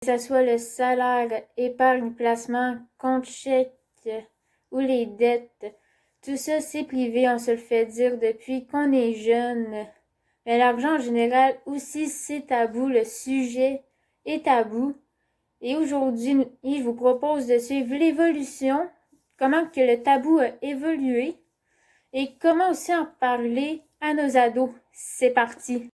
Que ce soit le salaire, épargne, placement, compte chèque ou les dettes, tout ça c'est privé, on se le fait dire depuis qu'on est jeune. Mais l'argent en général aussi c'est tabou, le sujet est tabou. Et aujourd'hui, je vous propose de suivre l'évolution, comment que le tabou a évolué et comment aussi en parler à nos ados. C'est parti!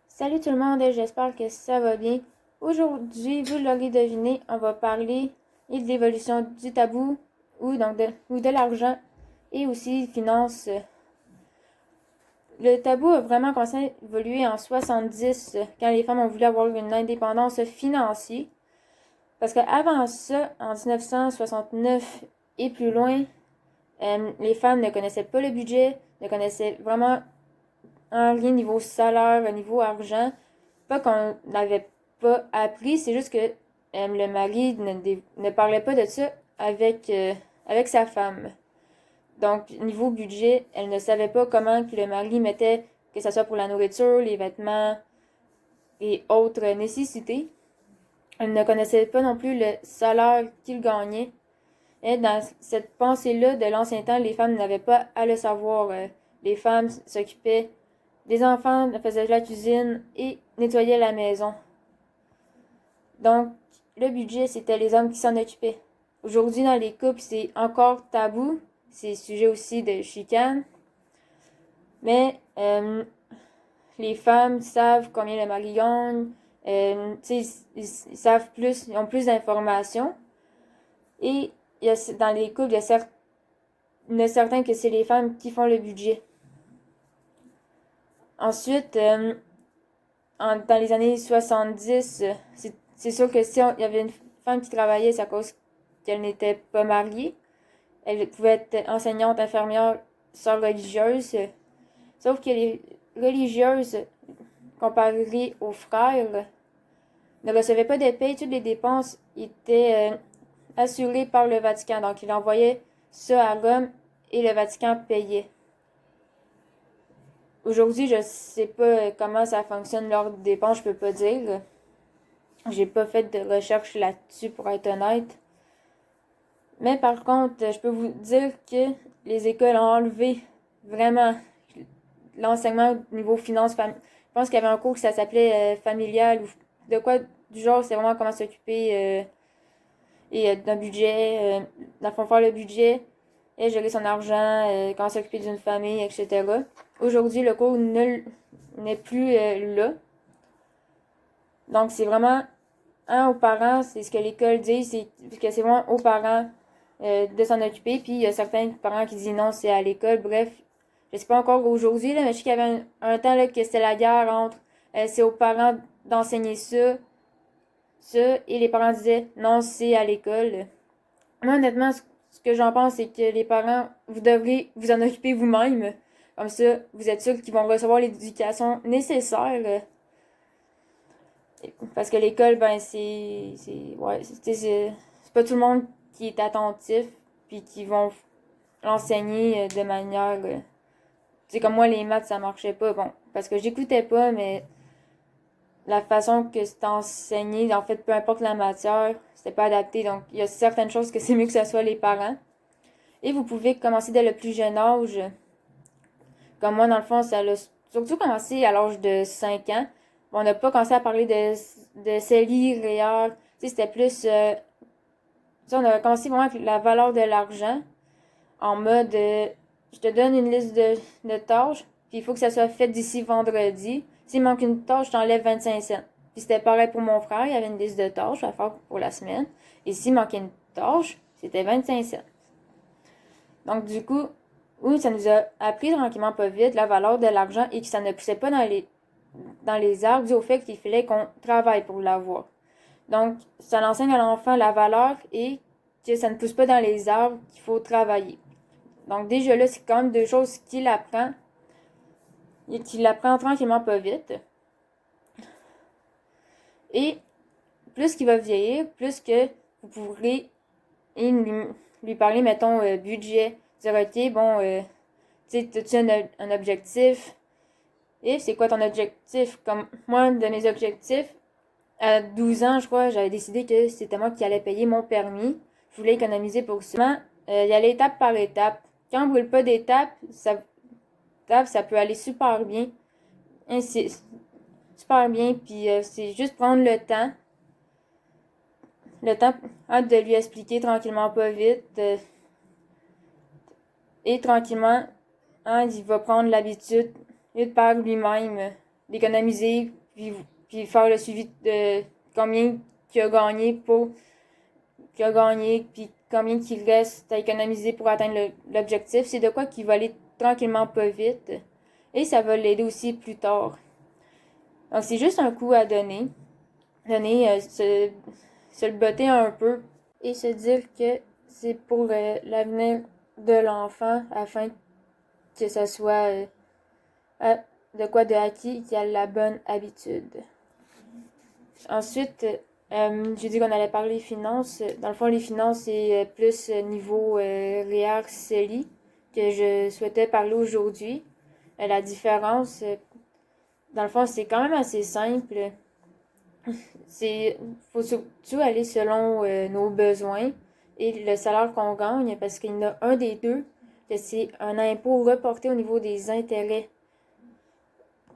Salut tout le monde, j'espère que ça va bien. Aujourd'hui, vous l'aurez deviné, on va parler de l'évolution du tabou ou de l'argent et aussi finances. Le tabou a vraiment commencé à évoluer en 70 quand les femmes ont voulu avoir une indépendance financière. Parce qu'avant ça, en 1969 et plus loin, les femmes ne connaissaient pas le budget, ne connaissaient vraiment rien niveau salaire, niveau argent. Pas qu'on n'avait pas appris, c'est juste que le mari ne parlait pas de ça avec sa femme. Donc, niveau budget, elle ne savait pas comment que le mari mettait, que ce soit pour la nourriture, les vêtements et autres nécessités. Elle ne connaissait pas non plus le salaire qu'il gagnait. Et dans cette pensée-là de l'ancien temps, les femmes n'avaient pas à le savoir. Les femmes s'occupaient des enfants, faisaient la cuisine et nettoyaient la maison. Donc, le budget, c'était les hommes qui s'en occupaient. Aujourd'hui, dans les couples, c'est encore tabou. C'est sujet aussi de chicane. Mais les femmes savent combien le mari gagne. Ils savent plus, ils ont plus d'informations. Et dans les couples, il y a certains que c'est les femmes qui font le budget. Ensuite, dans les années 70, c'est sûr que si il y avait une femme qui travaillait, c'est à cause qu'elle n'était pas mariée. Elle pouvait être enseignante, infirmière, sœur religieuse. Sauf que les religieuses, comparées aux frères, ne recevaient pas de paye. Toutes les dépenses étaient assurées par le Vatican. Donc, il envoyait ça à Rome et le Vatican payait. Aujourd'hui, je sais pas comment ça fonctionne lors des dépenses, je peux pas dire. J'ai pas fait de recherche là-dessus pour être honnête. Mais par contre, je peux vous dire que les écoles ont enlevé vraiment l'enseignement au niveau finances. Je pense qu'il y avait un cours qui ça s'appelait familial ou de quoi du genre, c'est vraiment comment s'occuper d'un budget, dans le fond faire le budget et gérer son argent, comment s'occuper d'une famille, etc. Aujourd'hui, le cours n'est plus là. Donc, c'est vraiment aux parents, c'est ce que l'école dit, c'est que c'est vraiment aux parents de s'en occuper. Puis, il y a certains parents qui disent non, c'est à l'école. Bref, je sais pas encore aujourd'hui, là, mais je sais qu'il y avait un temps là, que c'était la guerre entre c'est aux parents d'enseigner ça, et les parents disaient non, c'est à l'école. Moi, honnêtement, ce que j'en pense, c'est que les parents, vous devrez vous en occuper vous-même. Comme ça, vous êtes sûr qu'ils vont recevoir l'éducation nécessaire. Parce que l'école, ben, c'est pas tout le monde qui est attentif, puis qui vont l'enseigner de manière. C'est comme moi, les maths, ça marchait pas. Bon, parce que j'écoutais pas, mais la façon que c'est enseigné, en fait, peu importe la matière, c'était pas adapté. Donc, il y a certaines choses que c'est mieux que ce soit les parents. Et vous pouvez commencer dès le plus jeune âge. Comme moi, dans le fond, ça a surtout commencé à l'âge de 5 ans. On n'a pas commencé à parler de CELI, REER. Tu sais, c'était plus... on a commencé vraiment avec la valeur de l'argent. En mode, je te donne une liste de tâches, puis il faut que ça soit fait d'ici vendredi. S'il manque une tâche, je t'enlève 25 cents. Puis c'était pareil pour mon frère, il y avait une liste de tâches à faire pour la semaine. Et s'il manquait une tâche, c'était 25 cents. Donc du coup, oui, ça nous a appris tranquillement pas vite la valeur de l'argent et que ça ne poussait pas dans les arbres dû au fait qu'il fallait qu'on travaille pour l'avoir. Donc, ça enseigne à l'enfant la valeur et que ça ne pousse pas dans les arbres, qu'il faut travailler. Donc déjà là, c'est quand même deux choses qu'il apprend. Et qu'il apprend tranquillement pas vite. Et plus qu'il va vieillir, plus que vous pourrez lui parler, mettons, budget. Dire, OK, bon, tu sais, as-tu un objectif? Et c'est quoi ton objectif? Comme moi, de mes objectifs, à 12 ans, je crois, j'avais décidé que c'était moi qui allais payer mon permis. Je voulais économiser pour ça. Y aller étape par étape. Quand on brûle pas d'étape, ça peut aller super bien. Et c'est super bien, puis c'est juste prendre le temps de lui expliquer tranquillement, pas vite, et tranquillement, il va prendre l'habitude, par lui-même, d'économiser, puis faire le suivi de combien qu'il a gagné puis combien qu'il reste à économiser pour atteindre l'objectif. C'est de quoi qu'il va aller tranquillement, pas vite, et ça va l'aider aussi plus tard. Donc, c'est juste un coup à donner. Se le botter un peu et se dire que c'est pour l'avenir de l'enfant afin que ça soit de quoi de acquis qui a la bonne habitude. Ensuite, j'ai dit qu'on allait parler finances. Dans le fond, les finances, c'est plus niveau REER-CELI que je souhaitais parler aujourd'hui. La différence, dans le fond, c'est quand même assez simple. Faut surtout aller selon nos besoins et le salaire qu'on gagne, parce qu'il y en a un des deux, que c'est un impôt reporté au niveau des intérêts.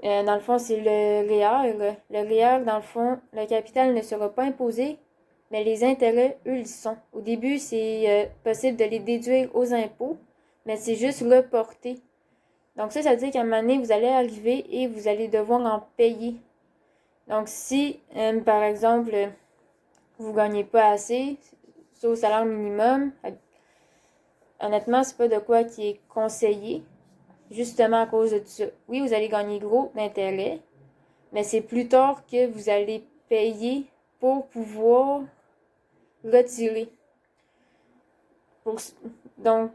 Dans le fond, c'est le REER. Le REER, dans le fond, le capital ne sera pas imposé, mais les intérêts, eux, ils sont. Au début, c'est possible de les déduire aux impôts, mais c'est juste reporté. Donc ça veut dire qu'à un moment donné, vous allez arriver et vous allez devoir en payer. Donc si, par exemple, vous gagnez pas assez, c'est au salaire minimum, honnêtement, c'est pas de quoi qui est conseillé, justement à cause de tout ça. Oui, vous allez gagner gros d'intérêt, mais c'est plus tard que vous allez payer pour pouvoir retirer. Donc,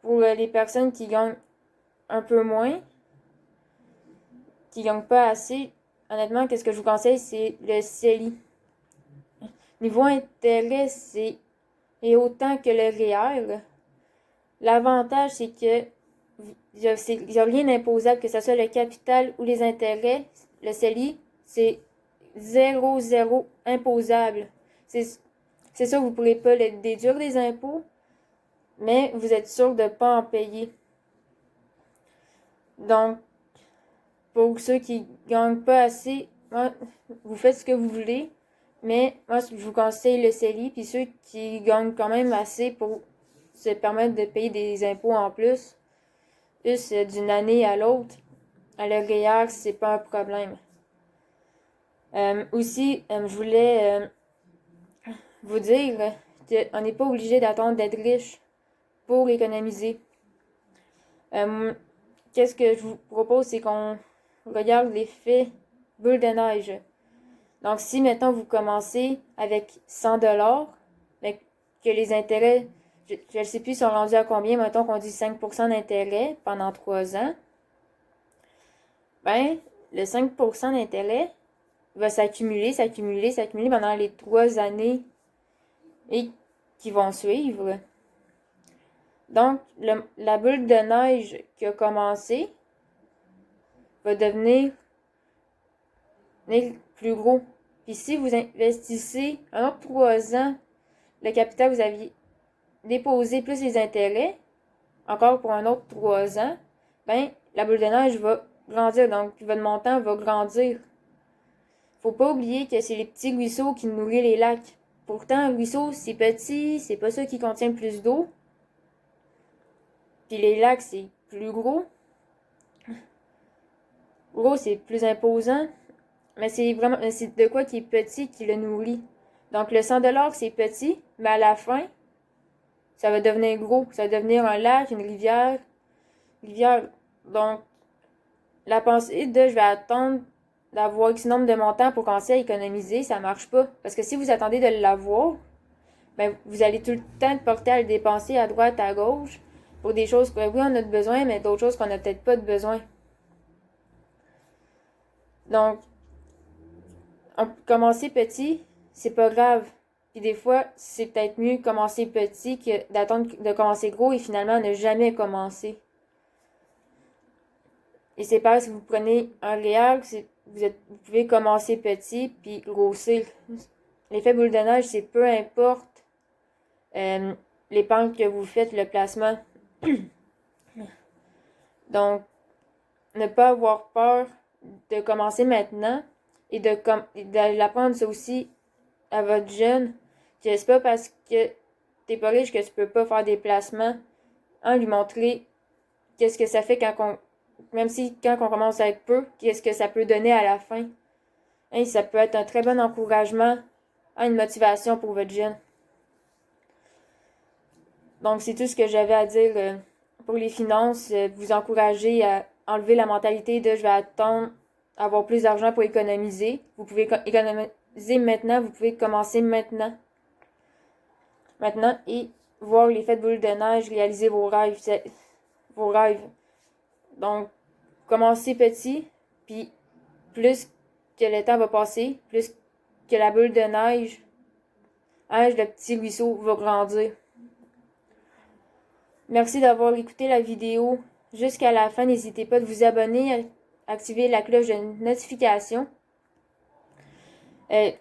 pour les personnes qui gagnent un peu moins, qui gagnent pas assez, honnêtement, qu'est-ce que je vous conseille, c'est le CELI. Niveau intérêt, c'est autant que le REER. L'avantage, c'est que il n'y a rien d'imposable, que ce soit le capital ou les intérêts. Le CELI, c'est 0 imposable. C'est sûr, vous ne pourrez pas le déduire des impôts, mais vous êtes sûr de ne pas en payer. Donc, pour ceux qui gagnent pas assez, vous faites ce que vous voulez, mais moi, je vous conseille le CELI, puis ceux qui gagnent quand même assez pour se permettre de payer des impôts en plus, d'une année à l'autre, à le REER, c'est pas un problème. Aussi, je voulais vous dire qu'on n'est pas obligé d'attendre d'être riche pour économiser. Qu'est-ce que je vous propose, c'est qu'on regarde l'effet boule de neige. Donc, si maintenant vous commencez avec 100$, que les intérêts, je ne sais plus, sont rendus à combien, mettons qu'on dit 5% d'intérêt pendant 3 ans, ben, le 5% d'intérêt va s'accumuler pendant les 3 années et qui vont suivre. Donc, la boule de neige qui a commencé va devenir plus gros. Puis si vous investissez un autre 3 ans, le capital vous aviez déposé plus les intérêts, encore pour un autre 3 ans, ben, la boule de neige va grandir. Donc, votre montant va grandir. Faut pas oublier que c'est les petits ruisseaux qui nourrissent les lacs. Pourtant, un ruisseau, c'est petit, c'est pas ça qui contient plus d'eau. Puis les lacs, c'est plus gros. Gros, c'est plus imposant. Mais c'est de quoi qui est petit qui le nourrit. Donc, le 100$, c'est petit, mais à la fin, ça va devenir gros. Ça va devenir un lac, une rivière. Donc, la pensée de je vais attendre d'avoir X nombre de montants pour commencer à économiser, ça marche pas. Parce que si vous attendez de l'avoir, ben, vous allez tout le temps être porté à le dépenser à droite, à gauche, pour des choses que oui, on a de besoin, mais d'autres choses qu'on n'a peut-être pas de besoin. Donc, commencer petit, c'est pas grave. Puis des fois, c'est peut-être mieux de commencer petit que d'attendre de commencer gros et finalement ne jamais commencer. Et c'est pareil si vous prenez un réal, vous pouvez commencer petit puis grossir. L'effet boule de neige, c'est peu importe l'épargne que vous faites, le placement. Donc, ne pas avoir peur de commencer maintenant et de l'apprendre ça aussi à votre jeune. Que c'est pas parce que t'es pas riche que tu peux pas faire des placements. Lui montrer qu'est-ce que ça fait même si quand on commence avec peu, qu'est-ce que ça peut donner à la fin. Ça peut être un très bon encouragement, une motivation pour votre jeune. Donc, c'est tout ce que j'avais à dire pour les finances. Vous encourager à enlever la mentalité de je vais attendre avoir plus d'argent pour économiser. Vous pouvez économiser maintenant, vous pouvez commencer maintenant. Et voir l'effet de boule de neige, réaliser vos rêves. Donc, commencez petit, puis plus que le temps va passer, plus que la boule de neige, le petit ruisseau va grandir. Merci d'avoir écouté la vidéo jusqu'à la fin. N'hésitez pas de vous abonner, activer la cloche de notification,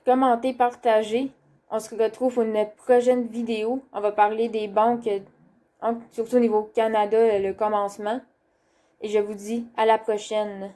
commenter, partager. On se retrouve pour une prochaine vidéo. On va parler des banques, surtout au niveau Canada, le commencement. Et je vous dis à la prochaine.